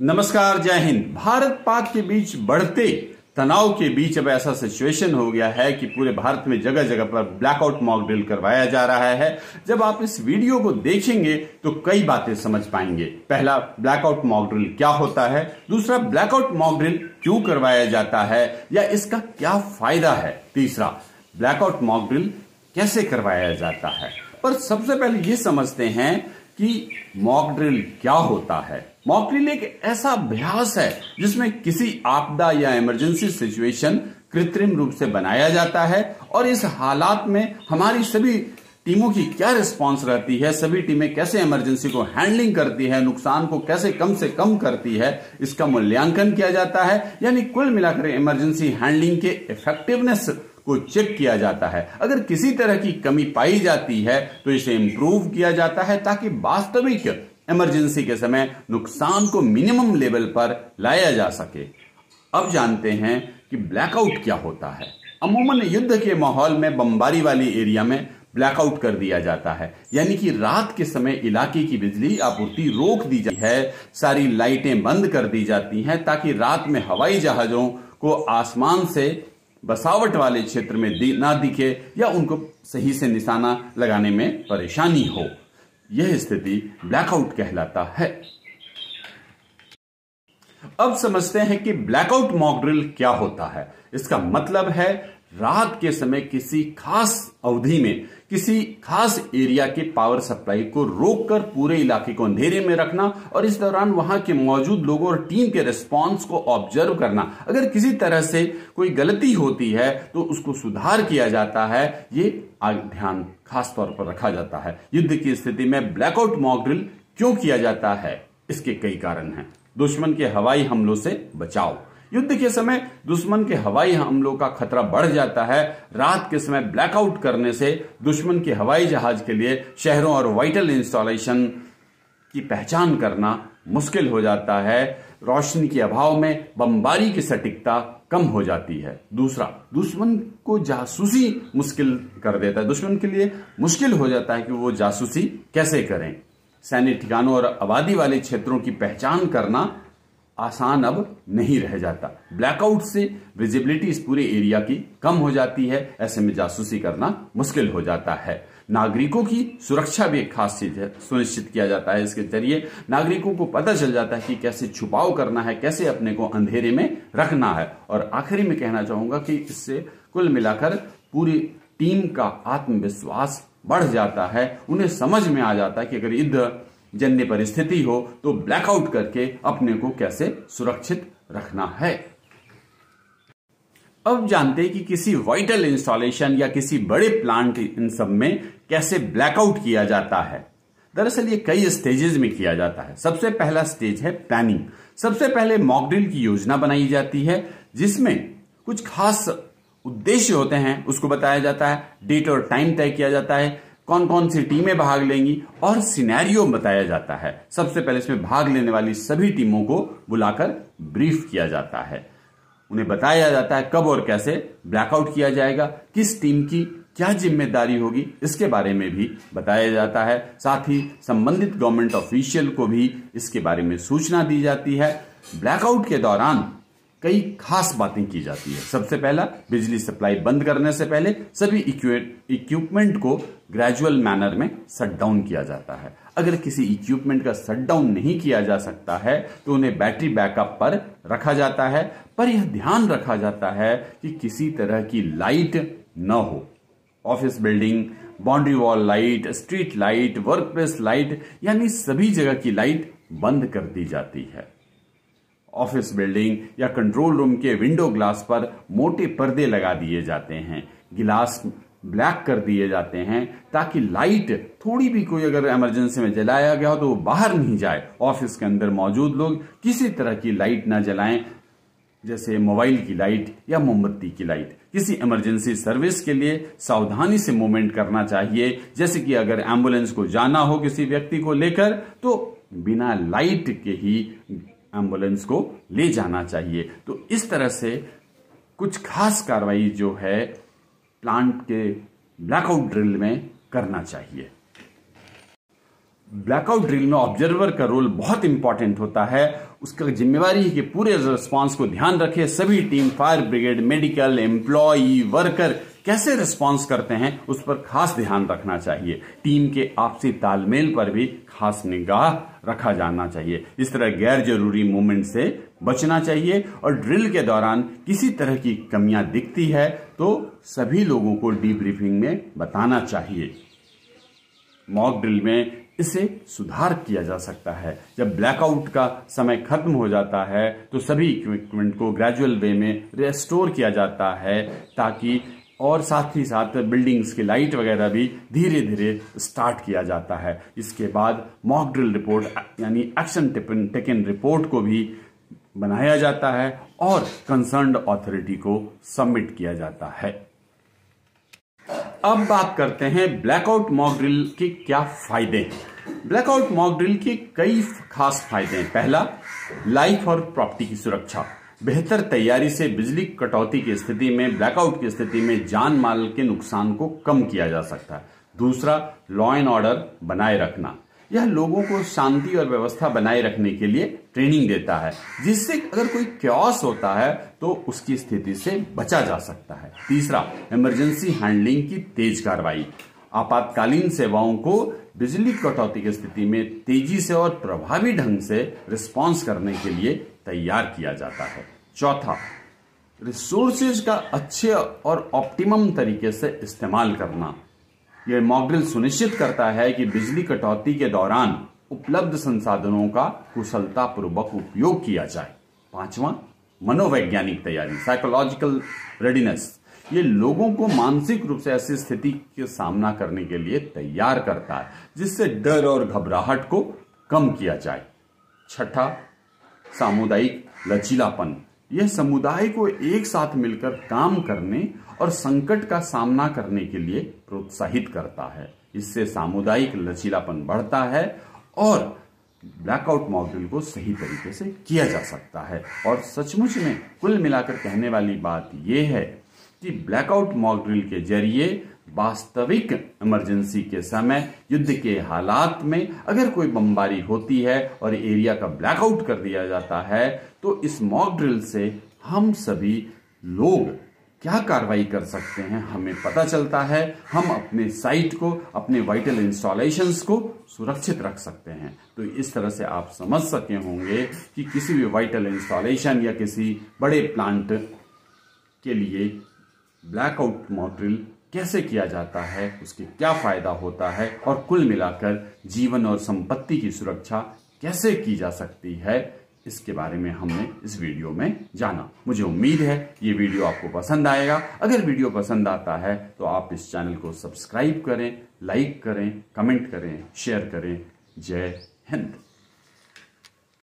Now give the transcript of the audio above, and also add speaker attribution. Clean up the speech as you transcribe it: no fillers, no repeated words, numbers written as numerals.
Speaker 1: नमस्कार, जय हिंद। भारत पाक के बीच बढ़ते तनाव के बीच अब ऐसा सिचुएशन हो गया है कि पूरे भारत में जगह जगह पर ब्लैकआउट मॉक ड्रिल करवाया जा रहा है। जब आप इस वीडियो को देखेंगे तो कई बातें समझ पाएंगे। पहला, ब्लैकआउट मॉक ड्रिल क्या होता है। दूसरा, ब्लैकआउट मॉक ड्रिल क्यों करवाया जाता है या इसका क्या फायदा है। तीसरा, ब्लैकआउट मॉक ड्रिल कैसे करवाया जाता है। पर सबसे पहले ये समझते हैं कि मॉक ड्रिल क्या होता है। मॉक ड्रिल एक ऐसा अभ्यास है जिसमें किसी आपदा या इमरजेंसी सिचुएशन कृत्रिम रूप से बनाया जाता है और इस हालात में हमारी सभी टीमों की क्या रिस्पांस रहती है, सभी टीमें कैसे इमरजेंसी को हैंडलिंग करती है, नुकसान को कैसे कम से कम करती है, इसका मूल्यांकन किया जाता है। यानी कुल मिलाकर इमरजेंसी हैंडलिंग के इफेक्टिवनेस को चेक किया जाता है। अगर किसी तरह की कमी पाई जाती है तो इसे इंप्रूव किया जाता है ताकि वास्तविक इमरजेंसी के समय नुकसान को मिनिमम लेवल पर लाया जा सके। अब जानते हैं कि ब्लैकआउट क्या होता है। अमूमन युद्ध के माहौल में बमबारी वाली एरिया में ब्लैकआउट कर दिया जाता है, यानी कि रात के समय इलाके की बिजली आपूर्ति रोक दी जाती है, सारी लाइटें बंद कर दी जाती हैं ताकि रात में हवाई जहाजों को आसमान से बसावट वाले क्षेत्र में ना दिखे या उनको सही से निशाना लगाने में परेशानी हो। यह स्थिति ब्लैकआउट कहलाता है। अब समझते हैं कि ब्लैकआउट मॉक ड्रिल क्या होता है। इसका मतलब है रात के समय किसी खास अवधि में किसी खास एरिया के पावर सप्लाई को रोककर पूरे इलाके को अंधेरे में रखना और इस दौरान वहां के मौजूद लोगों और टीम के रिस्पांस को ऑब्जर्व करना। अगर किसी तरह से कोई गलती होती है तो उसको सुधार किया जाता है। ये ध्यान खास तौर पर रखा जाता है। युद्ध की स्थिति में ब्लैकआउट मॉक ड्रिल क्यों किया जाता है, इसके कई कारण हैं। दुश्मन के हवाई हमलों से बचाव। युद्ध के समय दुश्मन के हवाई हमलों का खतरा बढ़ जाता है। रात के समय ब्लैकआउट करने से दुश्मन के हवाई जहाज के लिए शहरों और वाइटल इंस्टॉलेशन की पहचान करना मुश्किल हो जाता है। रोशनी के अभाव में बमबारी की सटीकता कम हो जाती है। दूसरा, दुश्मन को जासूसी मुश्किल कर देता है। दुश्मन के लिए मुश्किल हो जाता है कि वो जासूसी कैसे करें। सैन्य ठिकानों और आबादी वाले क्षेत्रों की पहचान करना आसान अब नहीं रह जाता। ब्लैकआउट से विजिबिलिटी इस पूरे एरिया की कम हो जाती है। ऐसे में जासूसी करना मुश्किल हो जाता है। नागरिकों की सुरक्षा भी एक खास चीज है, सुनिश्चित किया जाता है। इसके जरिए नागरिकों को पता चल जाता है कि कैसे छुपाव करना है, कैसे अपने को अंधेरे में रखना है। और आखिरी में कहना चाहूंगा कि इससे कुल मिलाकर पूरी टीम का आत्मविश्वास बढ़ जाता है। उन्हें समझ में आ जाता है कि अगर युद्ध जन्य परिस्थिति हो तो ब्लैकआउट करके अपने को कैसे सुरक्षित रखना है। अब जानते हैं कि किसी वाइटल इंस्टॉलेशन या किसी बड़े प्लांट इन सब में कैसे ब्लैकआउट किया जाता है। दरअसल ये कई स्टेजेस में किया जाता है। सबसे पहला स्टेज है प्लानिंग। सबसे पहले मॉक ड्रिल की योजना बनाई जाती है जिसमें कुछ खास उद्देश्य होते हैं, उसको बताया जाता है। डेट और टाइम तय किया जाता है, कौन कौन सी टीमें भाग लेंगी और सिनेरियो बताया जाता है। सबसे पहले इसमें भाग लेने वाली सभी टीमों को बुलाकर ब्रीफ किया जाता है। उन्हें बताया जाता है कब और कैसे ब्लैकआउट किया जाएगा, किस टीम की क्या जिम्मेदारी होगी, इसके बारे में भी बताया जाता है। साथ ही संबंधित गवर्नमेंट ऑफिशियल को भी इसके बारे में सूचना दी जाती है। ब्लैकआउट के दौरान कई खास बातें की जाती है। सबसे पहला, बिजली सप्लाई बंद करने से पहले सभी इक्विपमेंट को ग्रेजुअल मैनर में शट डाउन किया जाता है। अगर किसी इक्विपमेंट का शट डाउन नहीं किया जा सकता है तो उन्हें बैटरी बैकअप पर रखा जाता है। पर यह ध्यान रखा जाता है कि किसी तरह की लाइट न हो। Office building, boundary wall light, street light, work place light, यानी सभी जगह की लाइट बंद कर दी जाती है। ऑफिस बिल्डिंग या कंट्रोल रूम के विंडो ग्लास पर मोटे पर्दे लगा दिए जाते हैं। गिलास ब्लैक कर दिए जाते हैं ताकि लाइट थोड़ी भी कोई अगर इमरजेंसी में जलाया गया हो तो वो बाहर नहीं जाए। ऑफिस के अंदर मौजूद लोग किसी तरह की लाइट ना जलाएं, जैसे मोबाइल की लाइट या मोमबत्ती की लाइट। किसी इमरजेंसी सर्विस के लिए सावधानी से मूवमेंट करना चाहिए। जैसे कि अगर एम्बुलेंस को जाना हो किसी व्यक्ति को लेकर तो बिना लाइट के ही एम्बुलेंस को ले जाना चाहिए। तो इस तरह से कुछ खास कार्रवाई जो है प्लांट के ब्लैकआउट ड्रिल में करना चाहिए। ब्लैकआउट ड्रिल में ऑब्जर्वर का रोल बहुत इंपॉर्टेंट होता है। उसका जिम्मेवारी है कि पूरे रिस्पांस को ध्यान रखे। सभी team, fire brigade, medical, employee, worker कैसे रिस्पांस करते हैं उस पर खास ध्यान रखना चाहिए। टीम के आपसी तालमेल पर भी खास निगाह रखा जाना चाहिए। इस तरह गैर जरूरी मूवमेंट से बचना चाहिए और ड्रिल के दौरान किसी तरह की कमियां दिखती है तो सभी लोगों को डीब्रीफिंग में बताना चाहिए। मॉक ड्रिल में इसे सुधार किया जा सकता है। जब ब्लैकआउट का समय खत्म हो जाता है तो सभी इक्विपमेंट को ग्रेजुअल वे में रेस्टोर किया जाता है ताकि और साथ ही साथ बिल्डिंग्स की लाइट वगैरह भी धीरे धीरे स्टार्ट किया जाता है। इसके बाद मॉक ड्रिल रिपोर्ट यानी एक्शन टेकन रिपोर्ट को भी बनाया जाता है और कंसर्न्ड अथॉरिटी को सबमिट किया जाता है। अब बात करते हैं ब्लैकआउट मॉक ड्रिल के क्या फायदे हैं। ब्लैकआउट मॉक ड्रिल के कई खास फायदे हैं। पहला, लाइफ और प्रॉपर्टी की सुरक्षा। बेहतर तैयारी से बिजली कटौती की स्थिति में, ब्लैकआउट की स्थिति में जान माल के नुकसान को कम किया जा सकता है। दूसरा, लॉ एंड ऑर्डर बनाए रखना। यह लोगों को शांति और व्यवस्था बनाए रखने के लिए ट्रेनिंग देता है, जिससे अगर कोई क्योस होता है तो उसकी स्थिति से बचा जा सकता है। तीसरा, इमरजेंसी हैंडलिंग की तेज कार्रवाई। आपातकालीन सेवाओं को बिजली कटौती की स्थिति में तेजी से और प्रभावी ढंग से रिस्पॉन्स करने के लिए तैयार किया जाता है। चौथा, रिसोर्सेज का अच्छे और ऑप्टिमम तरीके से इस्तेमाल करना। यह मॉक ड्रिल सुनिश्चित करता है कि बिजली कटौती के दौरान उपलब्ध संसाधनों का कुशलतापूर्वक उपयोग किया जाए। पांचवा, मनोवैज्ञानिक तैयारी, साइकोलॉजिकल रेडीनेस। ये लोगों को मानसिक रूप से ऐसी स्थिति के सामना करने के लिए तैयार करता है जिससे डर और घबराहट को कम किया जाए। छठा, सामुदायिक लचीलापन। यह समुदाय को एक साथ मिलकर काम करने और संकट का सामना करने के लिए प्रोत्साहित करता है। इससे सामुदायिक लचीलापन बढ़ता है और ब्लैकआउट मॉक ड्रिल को सही तरीके से किया जा सकता है। और सचमुच में कुल मिलाकर कहने वाली बात यह है कि ब्लैकआउट मॉक ड्रिल के जरिए वास्तविक इमरजेंसी के समय, युद्ध के हालात में अगर कोई बमबारी होती है और एरिया का ब्लैकआउट कर दिया जाता है तो इस मॉक ड्रिल से हम सभी लोग क्या कार्रवाई कर सकते हैं हमें पता चलता है। हम अपने साइट को, अपने वाइटल इंस्टॉलेशंस को सुरक्षित रख सकते हैं। तो इस तरह से आप समझ सके होंगे कि किसी भी वाइटल इंस्टॉलेशन या किसी बड़े प्लांट के लिए ब्लैकआउट मॉक ड्रिल कैसे किया जाता है, उसके क्या फायदा होता है और कुल मिलाकर जीवन और संपत्ति की सुरक्षा कैसे की जा सकती है, इसके बारे में हमने इस वीडियो में जाना। मुझे उम्मीद है ये वीडियो आपको पसंद आएगा। अगर वीडियो पसंद आता है तो आप इस चैनल को सब्सक्राइब करें, लाइक करें, कमेंट करें, शेयर करें। जय हिंद।